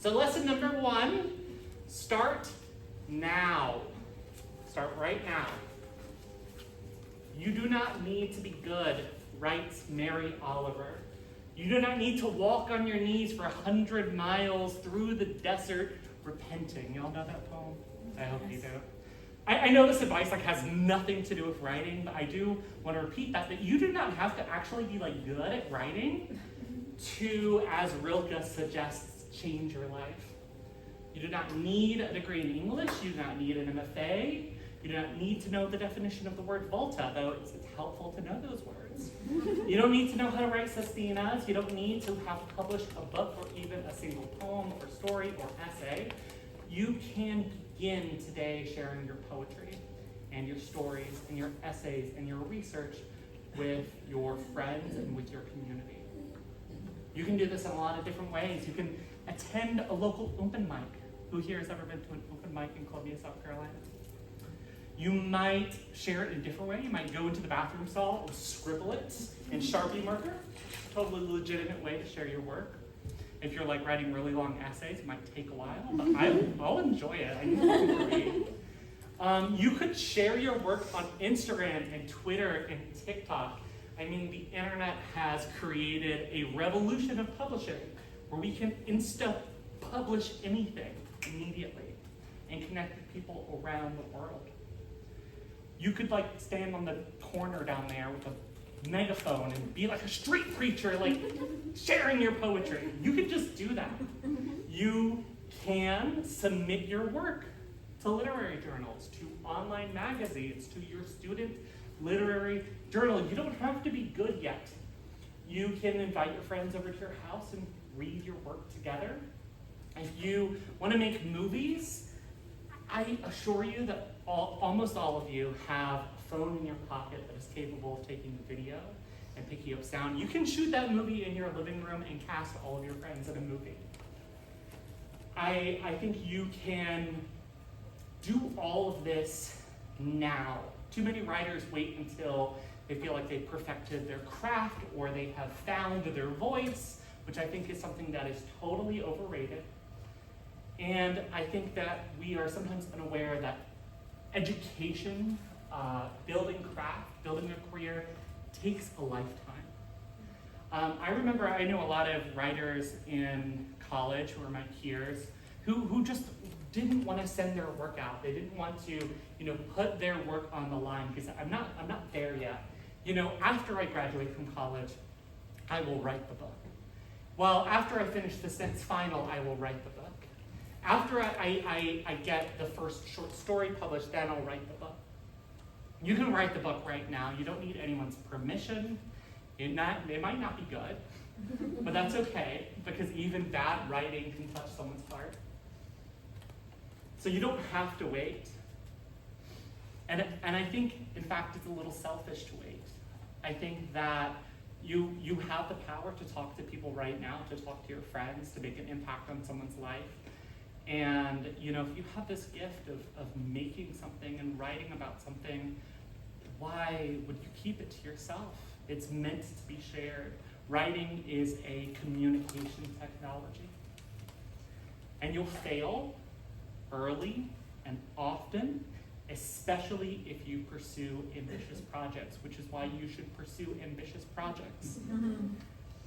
So lesson number 1, start now. Start right now. You do not need to be good, writes Mary Oliver. You do not need to walk on your knees for 100 miles through the desert repenting. Y'all know that poem? I hope you do. I know this advice has nothing to do with writing, but I do want to repeat that you do not have to actually be good at writing to, as Rilke suggests, change your life. You do not need a degree in English. You do not need an MFA. You do not need to know the definition of the word volta, though it's helpful to know those words. You don't need to know how to write sestinas. You don't need to have published a book or even a single poem or story or essay. You can begin today sharing your poetry and your stories and your essays and your research with your friends and with your community. You can do this in a lot of different ways. You can attend a local open mic. Who here has ever been to an open mic in Columbia, South Carolina? You might share it in a different way. You might go into the bathroom stall and scribble it in Sharpie marker. Totally legitimate way to share your work. If you're writing really long essays, it might take a while, but I'll enjoy it. I need to read. You could share your work on Instagram and Twitter and TikTok. I mean, the internet has created a revolution of publishing where we can publish anything immediately and connect with people around the world. You could stand on the corner down there with a megaphone and be like a street preacher, sharing your poetry. You could just do that. You can submit your work to literary journals, to online magazines, to your student literary journal. You don't have to be good yet. You can invite your friends over to your house and read your work together. If you want to make movies, I assure you that almost all of you have a phone in your pocket that is capable of taking video and picking up sound. You can shoot that movie in your living room and cast all of your friends in a movie. I think you can do all of this now. Too many writers wait until they feel like they've perfected their craft or they have found their voice, which I think is something that is totally overrated. And I think that we are sometimes unaware that education, building craft, building a career, takes a lifetime. I remember I knew a lot of writers in college who were my peers who just didn't want to send their work out. They didn't want to, put their work on the line because I'm not there yet. After I graduate from college, I will write the book. Well, after I finish the Sense Final, I will write the book. After I get the first short story published, then I'll write the book. You can write the book right now. You don't need anyone's permission. It might not be good, but that's okay, because even bad writing can touch someone's heart. So you don't have to wait. And I think, in fact, it's a little selfish to wait. I think that you have the power to talk to people right now, to talk to your friends, to make an impact on someone's life. And if you have this gift of making something and writing about something, why would you keep it to yourself? It's meant to be shared. Writing is a communication technology. And you'll fail early and often, especially if you pursue ambitious projects, which is why you should pursue ambitious projects.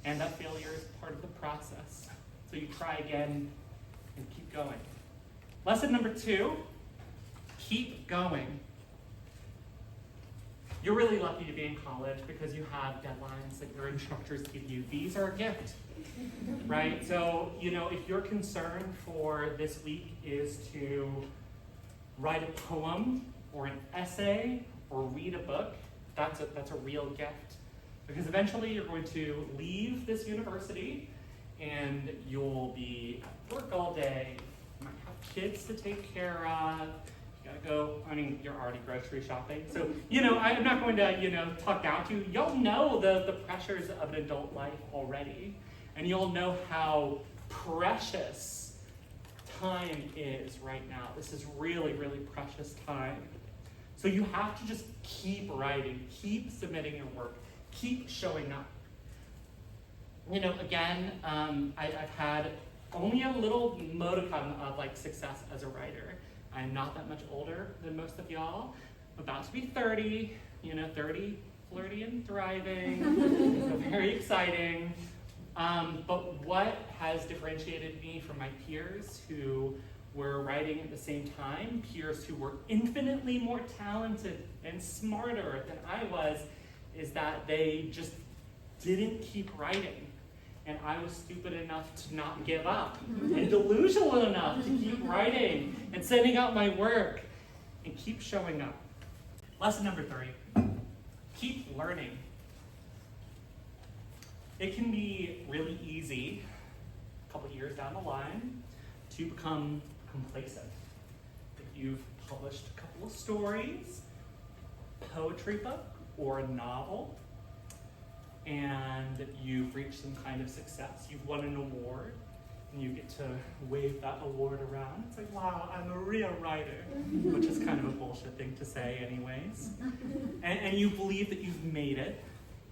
And that failure is part of the process. So you try again and keep going. Lesson number 2, keep going. You're really lucky to be in college because you have deadlines that your instructors give you. These are a gift, right? So, if your concern for this week is to write a poem or an essay or read a book, that's a real gift. Because eventually you're going to leave this university and you'll be at work all day. You might have kids to take care of. You gotta go, you're already grocery shopping. So, I'm not going to, talk down to you. Y'all know the pressures of an adult life already. And you'll know how precious time is right now. This is really, really precious time. So you have to just keep writing, keep submitting your work, keep showing up. Again, I've had only a little modicum of like success as a writer. I'm not that much older than most of y'all. I'm about to be 30, 30, flirty and thriving, so very exciting. But what has differentiated me from my peers who were writing at the same time, peers who were infinitely more talented and smarter than I was, is that they just didn't keep writing. And I was stupid enough to not give up, and delusional enough to keep writing and sending out my work and keep showing up. Lesson number 3, keep learning. It can be really easy, a couple years down the line, to become complacent. If you've published a couple of stories, poetry book, or a novel, and you've reached some kind of success, you've won an award, and you get to wave that award around. It's like, wow, I'm a real writer, which is kind of a bullshit thing to say anyways. And you believe that you've made it.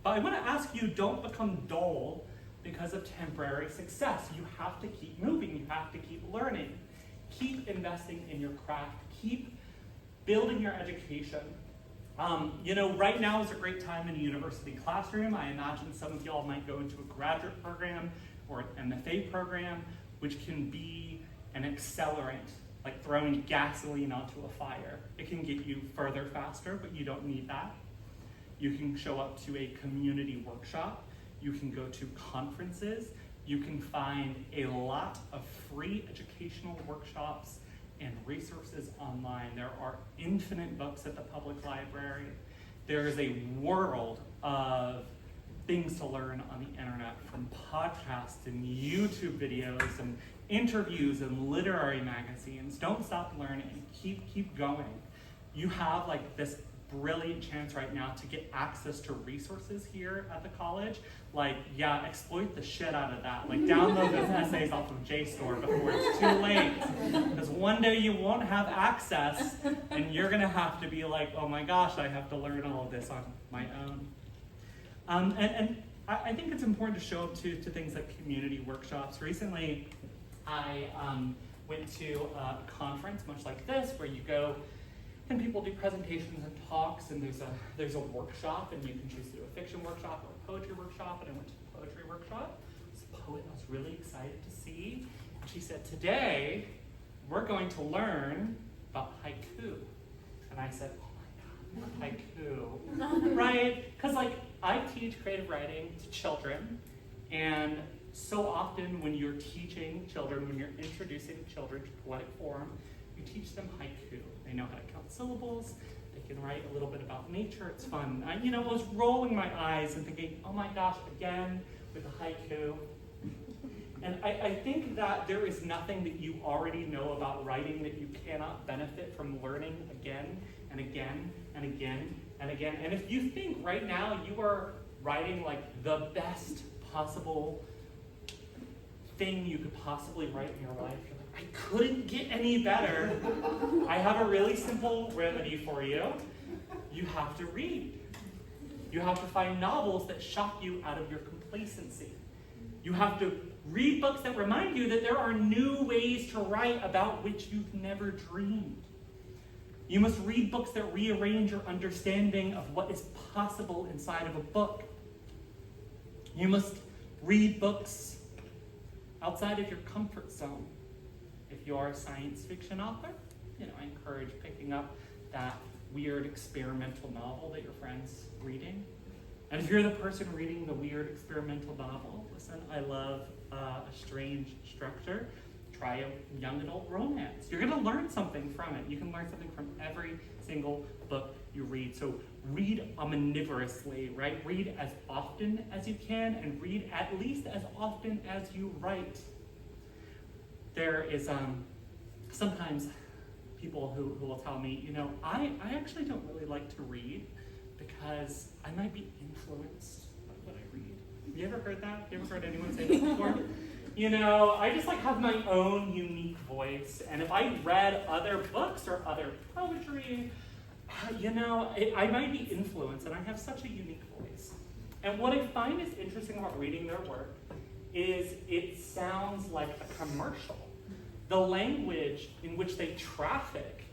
But I want to ask you, don't become dull because of temporary success. You have to keep moving, you have to keep learning. Keep investing in your craft, keep building your education. Right now is a great time in a university classroom. I imagine some of y'all might go into a graduate program or an MFA program, which can be an accelerant, like throwing gasoline onto a fire. It can get you further faster, but you don't need that. You can show up to a community workshop. You can go to conferences. You can find a lot of free educational workshops and resources online. There are infinite books at the public library. There is a world of things to learn on the internet, from podcasts and YouTube videos and interviews and literary magazines. Don't stop learning, keep going. You have like this brilliant chance right now to get access to resources here at the college. Exploit the shit out of that. Download those essays off of JSTOR before it's too late. Because one day you won't have access and you're gonna have to be like, oh my gosh, I have to learn all of this on my own. And I think it's important to show up to things like community workshops. Recently, I went to a conference much like this where you go and people do presentations and talks, and there's a workshop, and you can choose to do a fiction workshop or a poetry workshop, and I went to a poetry workshop. This poet I was really excited to see, and she said, today we're going to learn about haiku. And I said, oh my God, haiku, right? Because I teach creative writing to children, and so often when you're teaching children, when you're introducing children to poetic form, you teach them haiku. They know how to count syllables. They can write a little bit about nature. It's fun. I was rolling my eyes and thinking, oh my gosh, again with the haiku. And I think that there is nothing that you already know about writing that you cannot benefit from learning again and again and again and again. And if you think right now you are writing the best possible thing you could possibly write in your life, I couldn't get any better. I have a really simple remedy for you. You have to read. You have to find novels that shock you out of your complacency. You have to read books that remind you that there are new ways to write about which you've never dreamed. You must read books that rearrange your understanding of what is possible inside of a book. You must read books outside of your comfort zone. If you're a science fiction author, I encourage picking up that weird experimental novel that your friend's reading. And if you're the person reading the weird experimental novel, listen, I love a strange structure. Try a young adult romance. You're gonna learn something from it. You can learn something from every single book you read. So read omnivorously, right? Read as often as you can, and read at least as often as you write. There is sometimes people who will tell me, I actually don't really like to read because I might be influenced by what I read. Have you ever heard that? You ever heard anyone say that before? I just have my own unique voice, and if I read other books or other poetry, I might be influenced, and I have such a unique voice. And what I find is interesting about reading their work is it sounds like a commercial. The language in which they traffic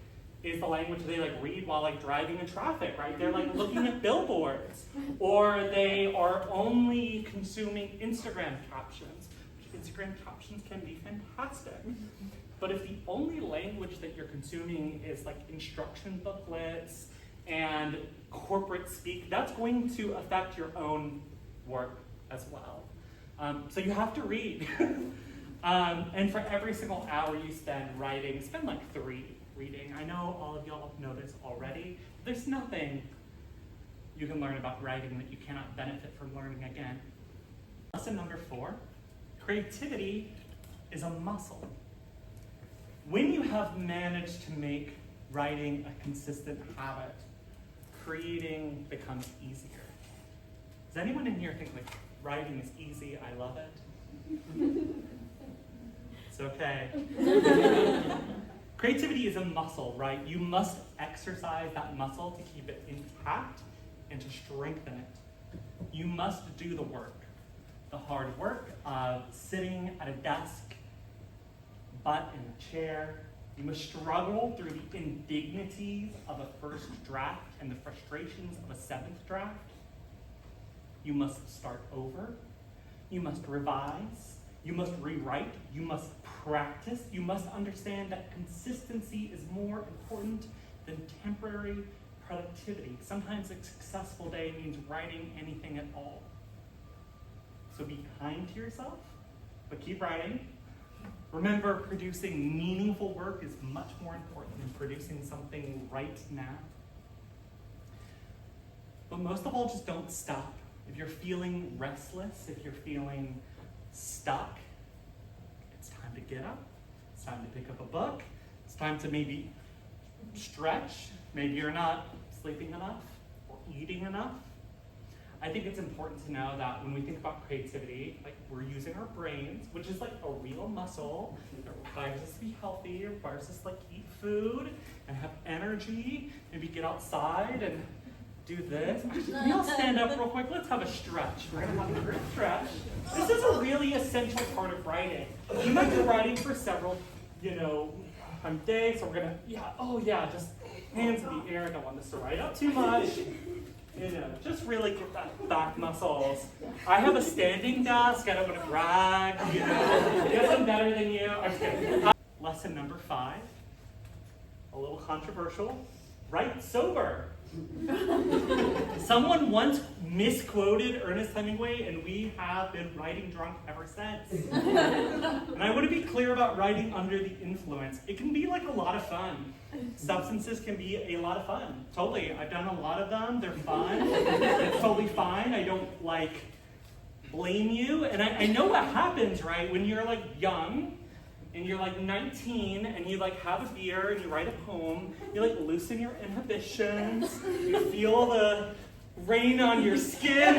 is the language they like read while like driving in traffic, right? They're like looking at billboards, or they are only consuming Instagram captions. Instagram captions can be fantastic. But if the only language that you're consuming is like instruction booklets and corporate speak, that's going to affect your own work as well. So you have to read. And for every single hour you spend writing, spend like 3 reading. I know all of y'all know this already. There's nothing you can learn about writing that you cannot benefit from learning again. Lesson number 4, creativity is a muscle. When you have managed to make writing a consistent habit, creating becomes easier. Does anyone in here think like writing is easy? I love it. It's okay. Creativity is a muscle, right? You must exercise that muscle to keep it intact and to strengthen it. You must do the work, the hard work of sitting at a desk, butt in a chair. You must struggle through the indignities of a first draft and the frustrations of a 7th draft. You must start over. You must revise. You must rewrite. You must practice. You must understand that consistency is more important than temporary productivity. Sometimes a successful day means writing anything at all. So be kind to yourself, but keep writing. Remember, producing meaningful work is much more important than producing something right now. But most of all, just don't stop. If you're feeling restless, if you're feeling stuck, it's time to get up. It's time to pick up a book. It's time to maybe stretch. Maybe you're not sleeping enough or eating enough. I think it's important to know that when we think about creativity, like we're using our brains, which is like a real muscle. It requires us to be healthy, it requires us to like eat food and have energy, maybe get outside and do this. Actually, can we all stand up real quick? Let's have a stretch. We're gonna have a group stretch. This is a really essential part of writing. You might be writing for several, days, so we're gonna, just hands in the air. I don't want this to write up too much. Just really get that back muscles. I have a standing desk. I don't want to brag. Yes, I'm better than you. I'm just kidding. Lesson number 5, a little controversial. Write sober. Someone once misquoted Ernest Hemingway, and we have been writing drunk ever since. And I want to be clear about writing under the influence. It can be like a lot of fun. Substances can be a lot of fun. Totally. I've done a lot of them. They're fun. It's totally fine. I don't blame you. And I know what happens, right? When you're young and you're 19 and you have a beer and you write a poem, you loosen your inhibitions, you feel the rain on your skin,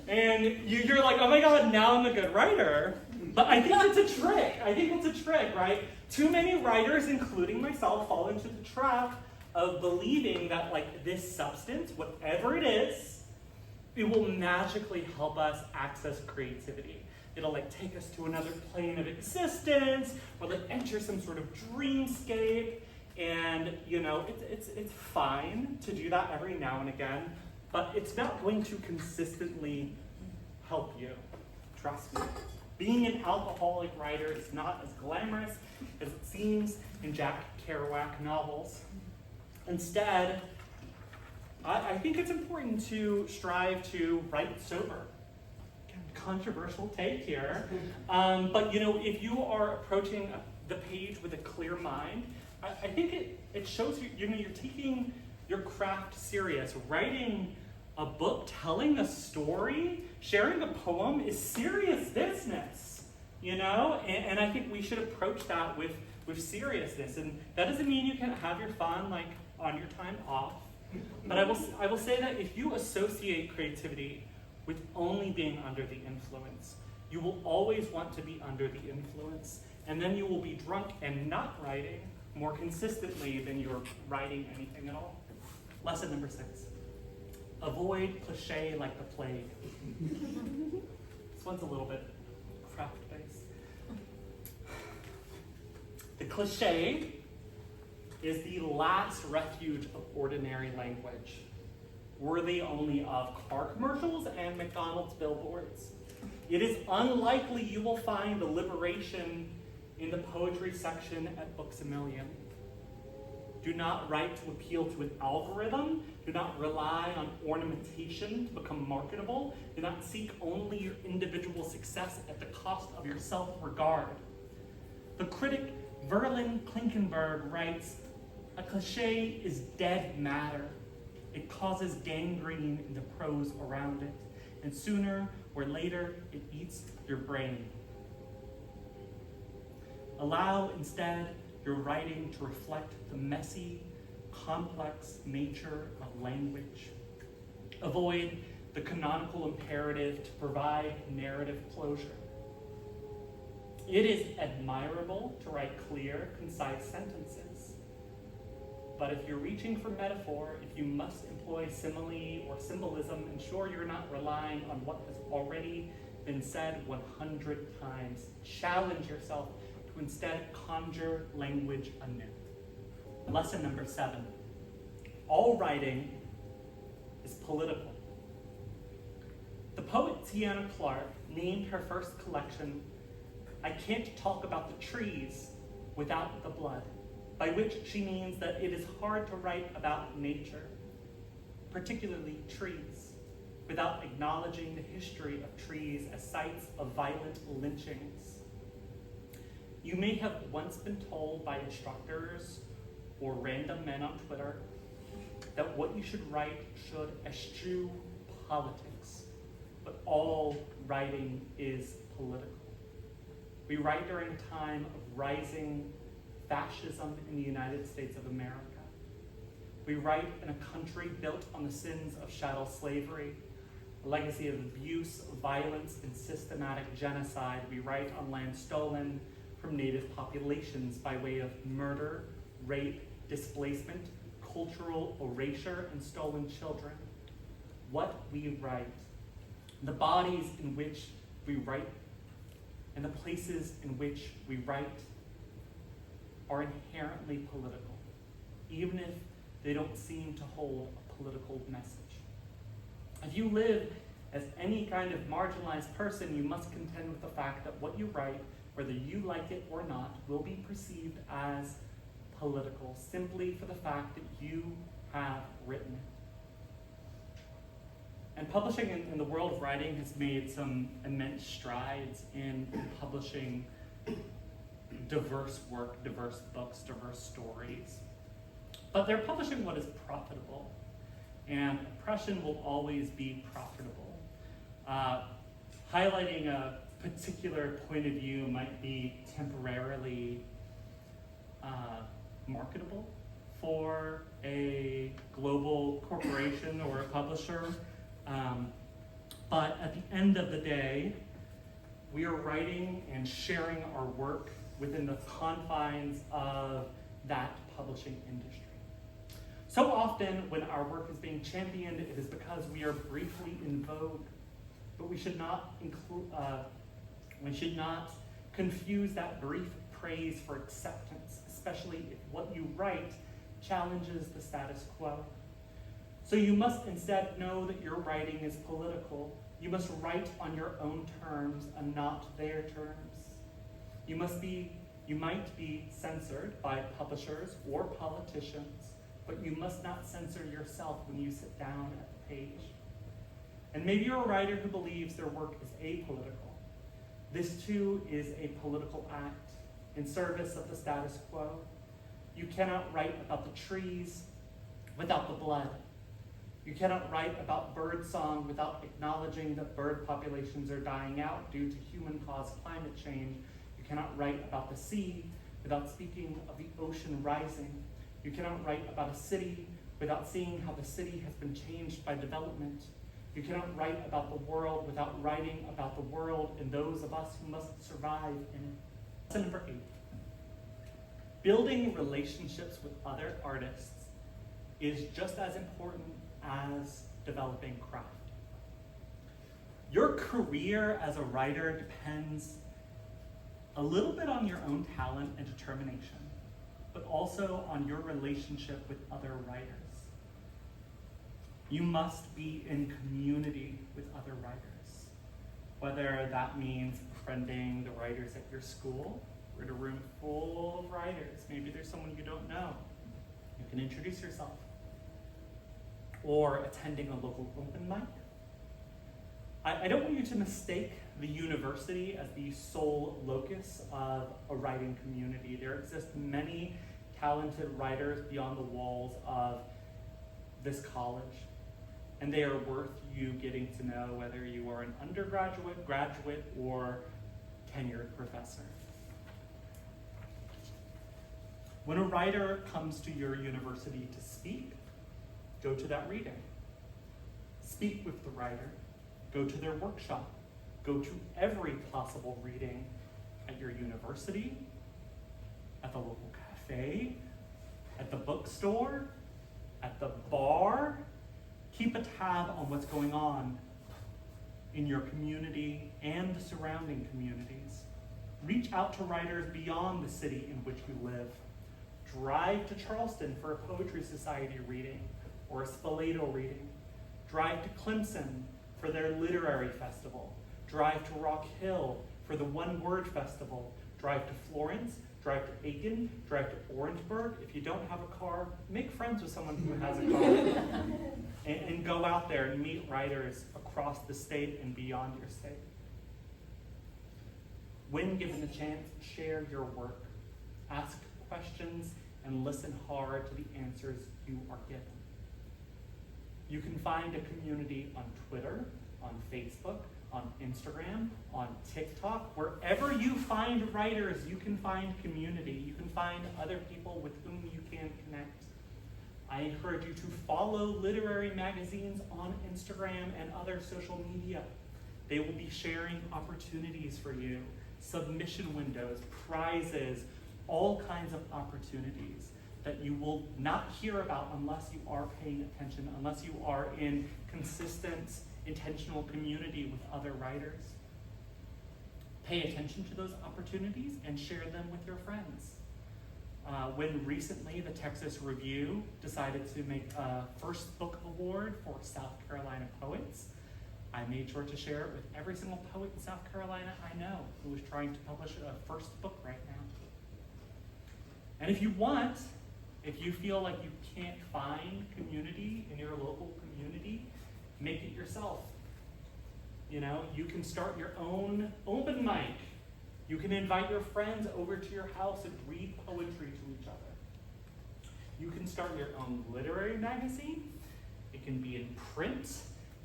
and you're like, oh my God, now I'm a good writer. But I think it's a trick. Right? Too many writers, including myself, fall into the trap of believing that this substance, whatever it is, it will magically help us access creativity. It'll take us to another plane of existence, or enter some sort of dreamscape. And it's fine to do that every now and again, but it's not going to consistently help you. Trust me. Being an alcoholic writer is not as glamorous as it seems in Jack Kerouac novels. Instead, I think it's important to strive to write sober. Controversial take here, but if you are approaching the page with a clear mind, I think it shows you're taking your craft serious. Writing a book, telling a story, sharing a poem is serious business, and I think we should approach that with seriousness. And that doesn't mean you can't have your fun on your time off, but I will say that if you associate creativity with only being under the influence, you will always want to be under the influence, and then you will be drunk and not writing more consistently than you're writing anything at all. Lesson number 6, avoid cliche like the plague. This one's a little bit craft-based. The cliché is the last refuge of ordinary language, worthy only of car commercials and McDonald's billboards. It is unlikely you will find the liberation in the poetry section at Books A Million. Do not write to appeal to an algorithm. Do not rely on ornamentation to become marketable. Do not seek only your individual success at the cost of your self-regard. The critic Verlin Klinkenberg writes, "A cliché is dead matter. It causes gangrene in the prose around it, and sooner or later it eats your brain. Allow instead your writing to reflect the messy, complex nature of language. Avoid the canonical imperative to provide narrative closure. It is admirable to write clear, concise sentences. But if you're reaching for metaphor, if you must employ simile or symbolism, ensure you're not relying on what has already been said 100 times. Challenge yourself to instead conjure language anew." Lesson number 7. All writing is political. The poet Tiana Clark named her first collection, "I Can't Talk About the Trees Without the Blood," by which she means that it is hard to write about nature, particularly trees, without acknowledging the history of trees as sites of violent lynchings. You may have once been told by instructors or random men on Twitter that what you should write should eschew politics, but all writing is political. We write during a time of rising fascism in the United States of America. We write in a country built on the sins of chattel slavery, a legacy of abuse, violence, and systematic genocide. We write on land stolen from native populations by way of murder, rape, displacement, cultural erasure, and stolen children. What we write, the bodies in which we write, and the places in which we write are inherently political, even if they don't seem to hold a political message. If you live as any kind of marginalized person, you must contend with the fact that what you write, whether you like it or not, will be perceived as political, simply for the fact that you have written it. And publishing in the world of writing has made some immense strides in publishing diverse work, diverse books, diverse stories. But they're publishing what is profitable, and oppression will always be profitable. Highlighting a particular point of view might be temporarily marketable for a global corporation or a publisher. But at the end of the day, we are writing and sharing our work within the confines of that publishing industry. So often when our work is being championed, it is because we are briefly in vogue, but we should not confuse that brief praise for acceptance, especially if what you write challenges the status quo. So you must instead know that your writing is political. You must write on your own terms and not their terms. You might be censored by publishers or politicians, but you must not censor yourself when you sit down at the page. And maybe you're a writer who believes their work is apolitical. This too is a political act in service of the status quo. You cannot write about the trees without the blood. You cannot write about birdsong without acknowledging that bird populations are dying out due to human-caused climate change. You cannot write about the sea without speaking of the ocean rising. You cannot write about a city without seeing how the city has been changed by development. You cannot write about the world without writing about the world and those of us who must survive in it. Lesson number 8. Building relationships with other artists is just as important as developing craft. Your career as a writer depends a little bit on your own talent and determination, but also on your relationship with other writers. You must be in community with other writers, whether that means befriending the writers at your school. We're in a room full of writers. Maybe there's someone you don't know. You can introduce yourself. Or attending a local open mic. I don't want you to mistake the university as the sole locus of a writing community. There exist many talented writers beyond the walls of this college, and they are worth you getting to know, whether you are an undergraduate, graduate, or tenured professor. When a writer comes to your university to speak, go to that reading. Speak with the writer. Go to their workshop. Go to every possible reading at your university, at the local cafe, at the bookstore, at the bar. Keep a tab on what's going on in your community and the surrounding communities. Reach out to writers beyond the city in which you live. Drive to Charleston for a Poetry Society reading or a Spoleto reading. Drive to Clemson for their literary festival. Drive to Rock Hill for the One Word Festival. Drive to Florence, drive to Aiken, drive to Orangeburg. If you don't have a car, make friends with someone who has a car. and go out there and meet writers across the state and beyond your state. When given the chance, share your work. Ask questions and listen hard to the answers you are given. You can find a community on Twitter, on Facebook, on Instagram, on TikTok. Wherever you find writers, you can find community. You can find other people with whom you can connect. I encourage you to follow literary magazines on Instagram and other social media. They will be sharing opportunities for you, submission windows, prizes, all kinds of opportunities that you will not hear about unless you are paying attention, unless you are in consistent, intentional community with other writers. Pay attention to those opportunities and share them with your friends. When recently the Texas Review decided to make a first book award for South Carolina poets, I made sure to share it with every single poet in South Carolina I know who is trying to publish a first book right now. And if you feel like you can't find community in your local community, make it yourself. You can start your own open mic. You can invite your friends over to your house and read poetry to each other. You can start your own literary magazine. It can be in print.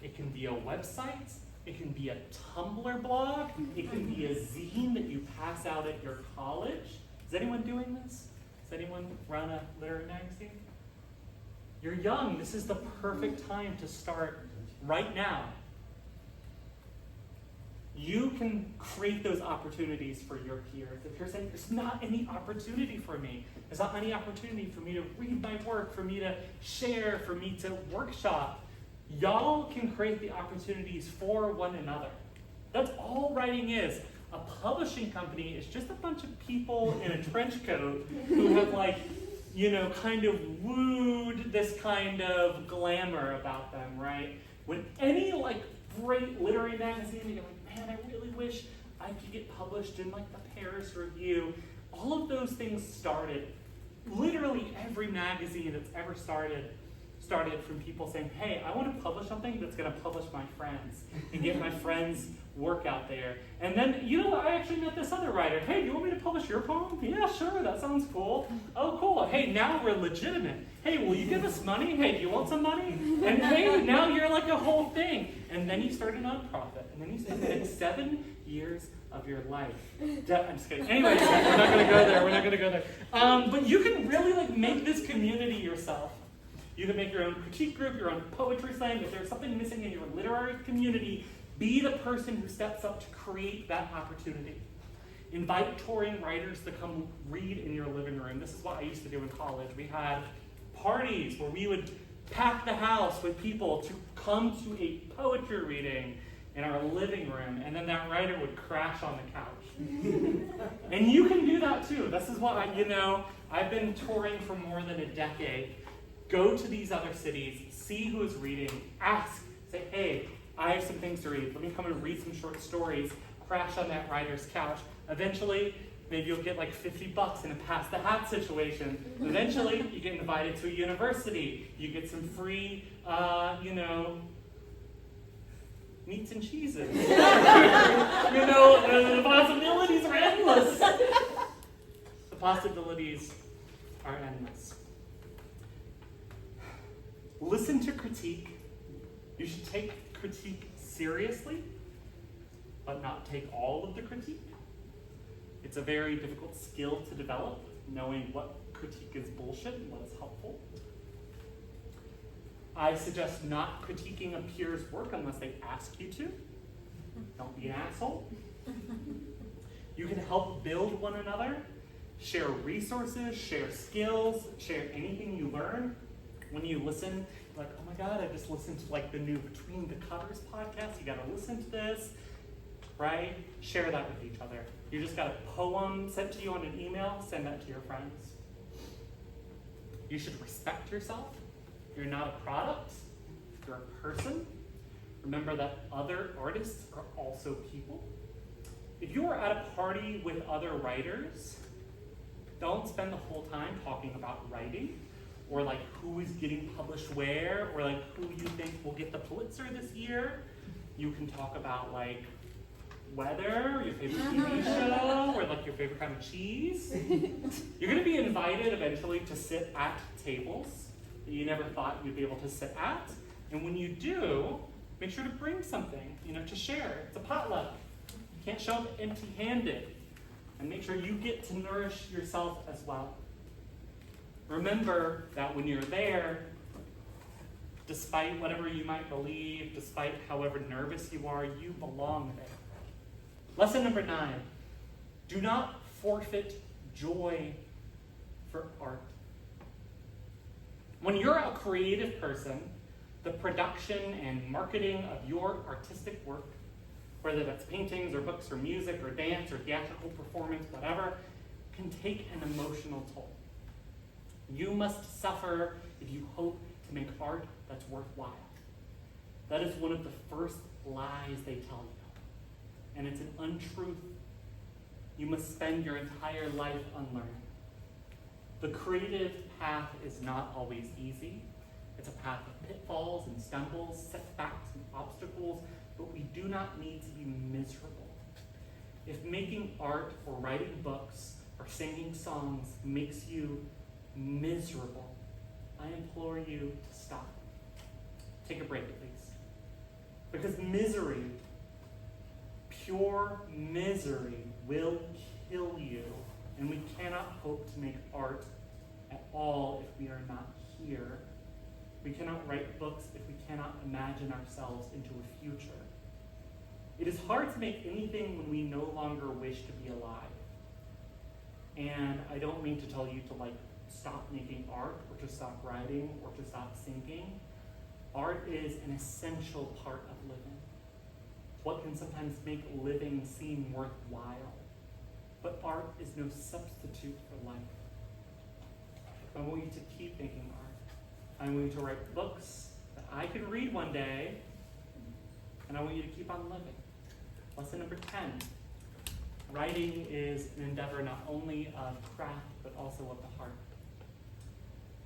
It can be a website. It can be a Tumblr blog. It can be a zine that you pass out at your college. Is anyone doing this? Does anyone run a literary magazine? You're young. This is the perfect time to start right now. You can create those opportunities for your peers. If you're saying, there's not any opportunity for me, there's not any opportunity for me to read my work, for me to share, for me to workshop, y'all can create the opportunities for one another. That's all writing is. A publishing company is just a bunch of people in a trench coat who have kind of wooed this kind of glamour about them, right? When any great literary magazine, you're like, man, I really wish I could get published in the Paris Review. All of those things started. Literally every magazine that's ever started from people saying, hey, I want to publish something that's going to publish my friends and get my friends' work out there. And then, I actually met this other writer. Hey, do you want me to publish your poem? Yeah, sure, that sounds cool. Oh, cool. Hey, now we're legitimate. Hey, will you give us money? Hey, do you want some money? And hey, now you're a whole thing. And then you start a nonprofit. And then you spend 7 years of your life. I'm just kidding. Anyways, we're not going to go there. But you can really make this community yourself. You can make your own critique group, your own poetry slam. If there's something missing in your literary community, be the person who steps up to create that opportunity. Invite touring writers to come read in your living room. This is what I used to do in college. We had parties where we would pack the house with people to come to a poetry reading. in our living room, and then that writer would crash on the couch. And you can do that too. This is what I've been touring for more than a decade. Go to these other cities, see who is reading, ask, say, hey, I have some things to read. Let me come and read some short stories, crash on that writer's couch. Eventually, maybe you'll get like $50 in a pass the hat situation. Eventually, you get invited to a university. You get some free, meats and cheeses. The possibilities are endless. The possibilities are endless. Listen to critique. You should take critique seriously, but not take all of the critique. It's a very difficult skill to develop, knowing what critique is bullshit and what is helpful. I suggest not critiquing a peer's work unless they ask you to. Don't be an asshole. You can help build one another, share resources, share skills, share anything you learn. When you listen, like, oh my God, I just listened to like the new Between the Covers podcast. You gotta listen to this, right? Share that with each other. You just got a poem sent to you on an email, send that to your friends. You should respect yourself. You're not a product, you're a person. Remember that other artists are also people. If you are at a party with other writers, don't spend the whole time talking about writing, or like who is getting published where, or like who you think will get the Pulitzer this year. You can talk about like weather, your favorite TV show, or like your favorite kind of cheese. You're gonna be invited eventually to sit at tables that you never thought you'd be able to sit at. And when you do, make sure to bring something, to share. It's a potluck. You can't show up empty-handed. And make sure you get to nourish yourself as well. Remember that when you're there, despite whatever you might believe, despite however nervous you are, you belong there. Lesson number 9, do not forfeit joy for art. When you're a creative person, the production and marketing of your artistic work, whether that's paintings or books or music or dance or theatrical performance, whatever, can take an emotional toll. You must suffer if you hope to make art that's worthwhile. That is one of the first lies they tell you. And it's an untruth. You must spend your entire life unlearning. The creative path is not always easy. It's a path of pitfalls and stumbles, setbacks and obstacles, but we do not need to be miserable. If making art or writing books or singing songs makes you miserable, I implore you to stop. Take a break at least. Because misery, pure misery, will kill you, and we cannot hope to make art at all if we are not here. We cannot write books if we cannot imagine ourselves into a future. It is hard to make anything when we no longer wish to be alive. And I don't mean to tell you to stop making art, or to stop writing, or to stop singing. Art is an essential part of living. What can sometimes make living seem worthwhile. But art is no substitute for life. I want you to keep making art. I want you to write books that I could read one day, and I want you to keep on living. Lesson number 10. Writing is an endeavor not only of craft, but also of the heart.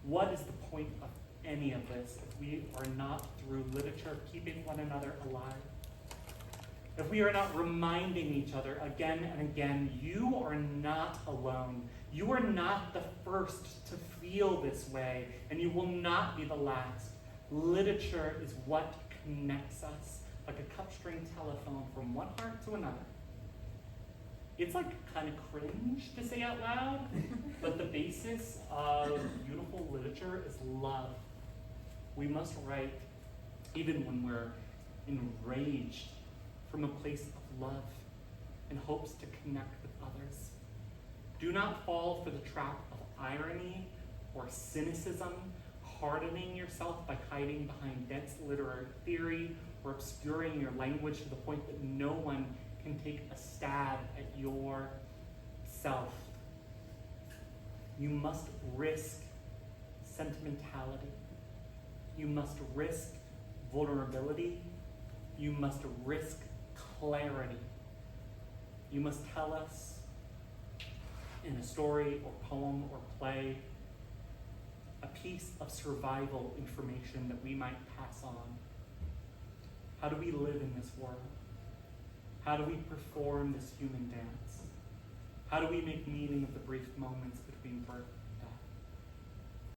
What is the point of any of this if we are not, through literature, keeping one another alive? If we are not reminding each other again and again, you are not alone. You are not the first to feel this way, and you will not be the last. Literature is what connects us, like a cup-string telephone from one heart to another. It's kind of cringe to say out loud, but the basis of beautiful literature is love. We must write even when we're enraged, from a place of love in hopes to connect with others. Do not fall for the trap of irony or cynicism, hardening yourself by hiding behind dense literary theory or obscuring your language to the point that no one can take a stab at your self. You must risk sentimentality. You must risk vulnerability. You must risk clarity. You must tell us in a story or poem or play a piece of survival information that we might pass on. How do we live in this world? How do we perform this human dance? How do we make meaning of the brief moments between birth